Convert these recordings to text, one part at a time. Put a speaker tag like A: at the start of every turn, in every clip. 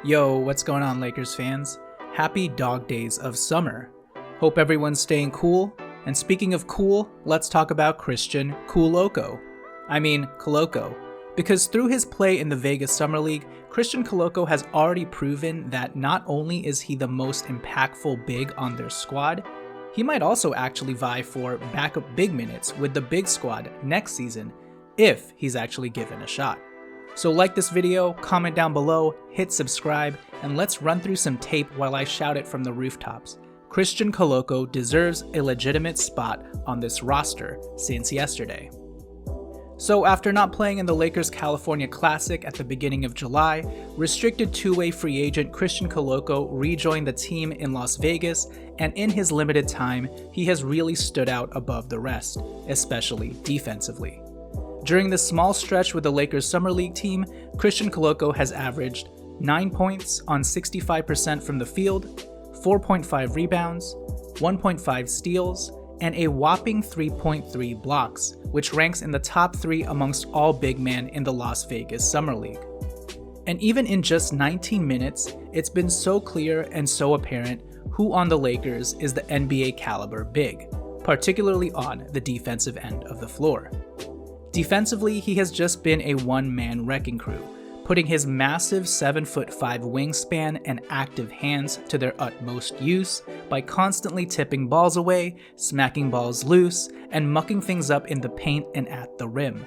A: Yo, what's going on, Lakers fans? Happy dog days of summer. Hope everyone's staying cool. And speaking of cool, let's talk about Christian Koloko. Because through his play in the Vegas Summer League, Christian Koloko has already proven that not only is he the most impactful big on their squad, he might also actually vie for backup big minutes with the big squad next season if he's actually given a shot. So like this video, comment down below, hit subscribe, and let's run through some tape while I shout it from the rooftops. Christian Koloko deserves a legitimate spot on this roster since yesterday. So after not playing in the Lakers California Classic at the beginning of July, restricted two-way free agent Christian Koloko rejoined the team in Las Vegas, and in his limited time, he has really stood out above the rest, especially defensively. During this small stretch with the Lakers Summer League team, Christian Koloko has averaged 9 points on 65% from the field, 4.5 rebounds, 1.5 steals, and a whopping 3.3 blocks, which ranks in the top 3 amongst all big men in the Las Vegas Summer League. And even in just 19 minutes, it's been so clear and so apparent who on the Lakers is the NBA caliber big, particularly on the defensive end of the floor. Defensively, he has just been a one-man wrecking crew, putting his massive 7'5" wingspan and active hands to their utmost use by constantly tipping balls away, smacking balls loose, and mucking things up in the paint and at the rim.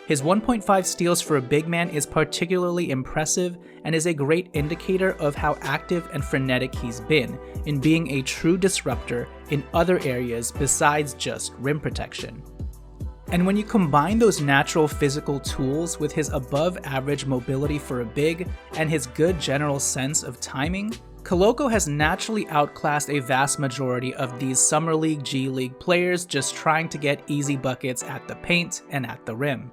A: His 1.5 steals for a big man is particularly impressive and is a great indicator of how active and frenetic he's been in being a true disruptor in other areas besides just rim protection. And when you combine those natural physical tools with his above average mobility for a big and his good general sense of timing, Koloko has naturally outclassed a vast majority of these Summer League GLeague players just trying to get easy buckets at the paint and at the rim.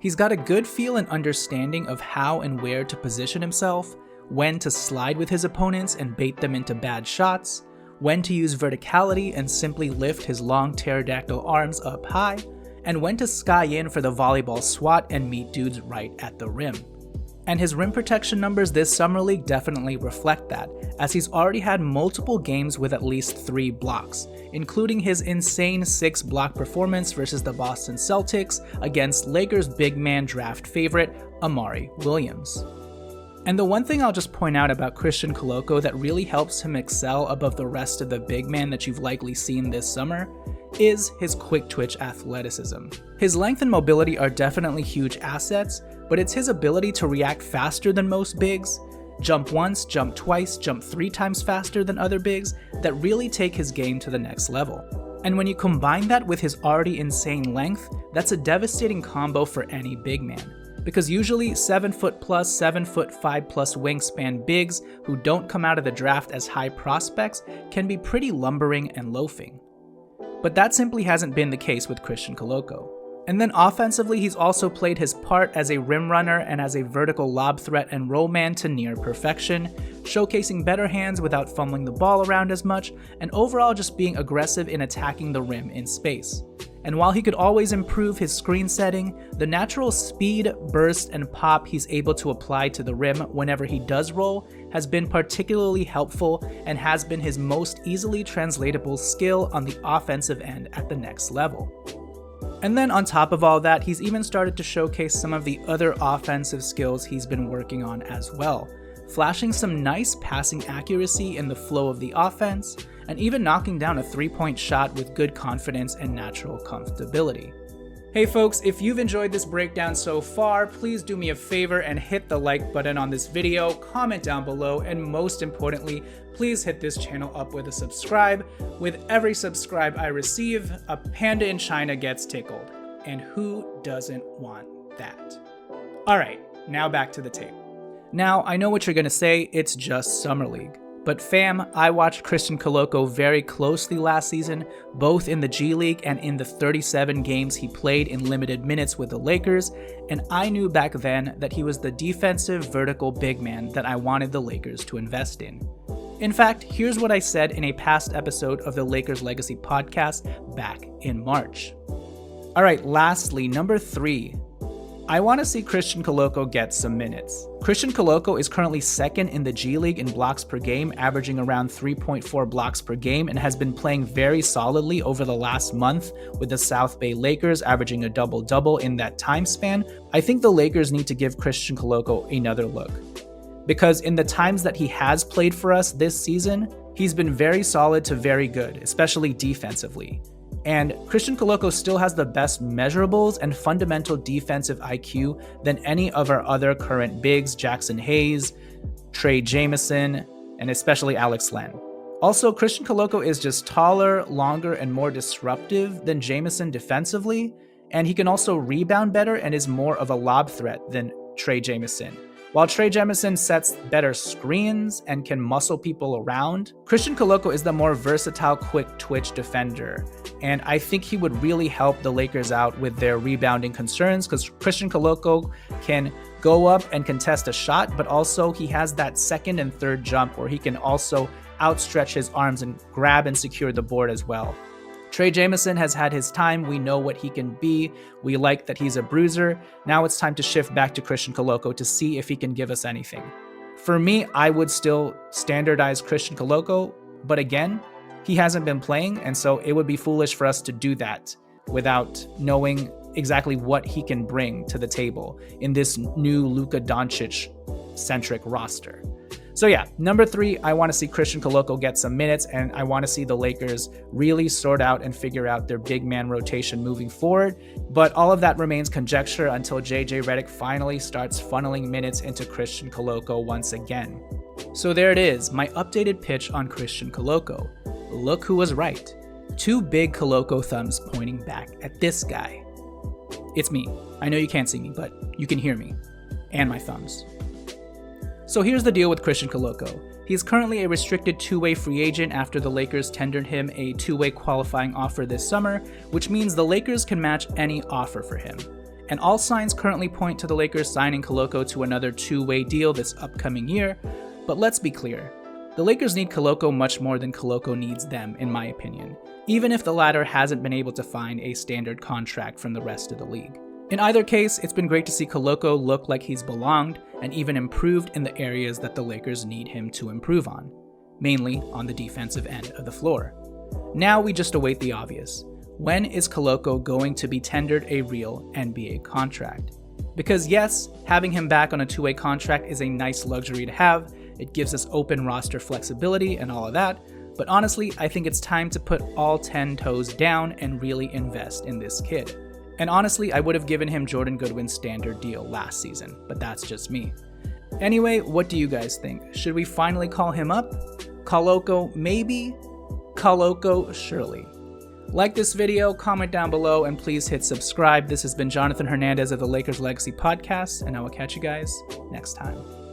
A: He's got a good feel and understanding of how and where to position himself, when to slide with his opponents and bait them into bad shots, when to use verticality and simply lift his long pterodactyl arms up high, and when to sky in for the volleyball swat and meet dudes right at the rim. And his rim protection numbers this Summer League definitely reflect that, as he's already had multiple games with at least 3 blocks, including his insane 6-block performance versus the Boston Celtics against Lakers big man draft favorite Amari Williams. And the one thing I'll just point out about Christian Koloko that really helps him excel above the rest of the big man that you've likely seen this summer is his quick twitch athleticism. His length and mobility are definitely huge assets, but it's his ability to react faster than most bigs, jump once, jump twice, jump 3 times faster than other bigs that really take his game to the next level. And when you combine that with his already insane length, that's a devastating combo for any big man. Because usually 7' plus, 7'5" plus wingspan bigs who don't come out of the draft as high prospects can be pretty lumbering and loafing. But that simply hasn't been the case with Christian Koloko. And then offensively, he's also played his part as a rim runner and as a vertical lob threat and roll man to near perfection, showcasing better hands without fumbling the ball around as much, and overall just being aggressive in attacking the rim in space. And while he could always improve his screen setting, the natural speed, burst, and pop he's able to apply to the rim whenever he does roll has been particularly helpful and has been his most easily translatable skill on the offensive end at the next level. And then on top of all that, he's even started to showcase some of the other offensive skills he's been working on as well, flashing some nice passing accuracy in the flow of the offense, and even knocking down a 3-point shot with good confidence and natural comfortability. Hey folks, if you've enjoyed this breakdown so far, please do me a favor and hit the like button on this video, comment down below, and most importantly, please hit this channel up with a subscribe. With every subscribe I receive, a panda in China gets tickled. And who doesn't want that? Alright, now back to the tape. Now, I know what you're gonna say, it's just Summer League. But fam, I watched Christian Koloko very closely last season, both in the G League and in the 37 games he played in limited minutes with the Lakers, and I knew back then that he was the defensive vertical big man that I wanted the Lakers to invest in. In fact, here's what I said in a past episode of the Lakers Legacy podcast back in March. Alright, lastly, number 3. I want to see Christian Koloko get some minutes. Christian Koloko is currently second in the G League in blocks per game, averaging around 3.4 blocks per game, and has been playing very solidly over the last month with the Southbay Lakers, averaging a double-double in that time span. I think the Lakers need to give Christian Koloko another look, because in the times that he has played for us this season, he's been very solid to very good, especially defensively. And Christian Koloko still has the best measurables and fundamental defensive IQ than any of our other current bigs, Jackson Hayes, Trey Jameson, and especially Alex Len. Also, Christian Koloko is just taller, longer, and more disruptive than Jameson defensively, and he can also rebound better and is more of a lob threat than Trey Jameson. While Trey Jameson sets better screens and can muscle people around, Christian Koloko is the more versatile, quick twitch defender. And I think he would really help the Lakers out with their rebounding concerns, because Christian Koloko can go up and contest a shot, but also he has that second and third jump where he can also outstretch his arms and grab and secure the board as well. Trey Jameson has had his time. We know what he can be. We like that he's a bruiser. Now it's time to shift back to Christian Koloko to see if he can give us anything. For me, I would still standardize Christian Koloko, but again, he hasn't been playing, and so it would be foolish for us to do that without knowing exactly what he can bring to the table in this new Luka Doncic-centric roster. So yeah, number 3, I want to see Christian Koloko get some minutes, and I want to see the Lakers really sort out and figure out their big man rotation moving forward. But all of that remains conjecture until JJ Redick finally starts funneling minutes into Christian Koloko once again. So there it is, my updated pitch on Christian Koloko. Look who was right. 2 big Koloko thumbs pointing back at this guy. It's me. I know you can't see me, but you can hear me. And my thumbs. So here's the deal with Christian Koloko. He's currently a restricted 2-way free agent after the Lakers tendered him a 2-way qualifying offer this summer, which means the Lakers can match any offer for him. And all signs currently point to the Lakers signing Koloko to another 2-way deal this upcoming year, but let's be clear. The Lakers need Koloko much more than Koloko needs them, in my opinion, even if the latter hasn't been able to find a standard contract from the rest of the league. In either case, it's been great to see Koloko look like he's belonged and even improved in the areas that the Lakers need him to improve on, mainly on the defensive end of the floor. Now we just await the obvious. When is Koloko going to be tendered a real NBA contract? Because yes, having him back on a 2-way contract is a nice luxury to have. It gives us open roster flexibility and all of that, but honestly, I think it's time to put all 10 toes down and really invest in this kid. And honestly, I would have given him Jordan Goodwin's standard deal last season, but that's just me. Anyway, what do you guys think? Should we finally call him up? Koloko maybe? Koloko surely. Like this video, comment down below, and please hit subscribe. This has been Jonathan Hernandez of the Lakers Legacy Podcast, and I will catch you guys next time.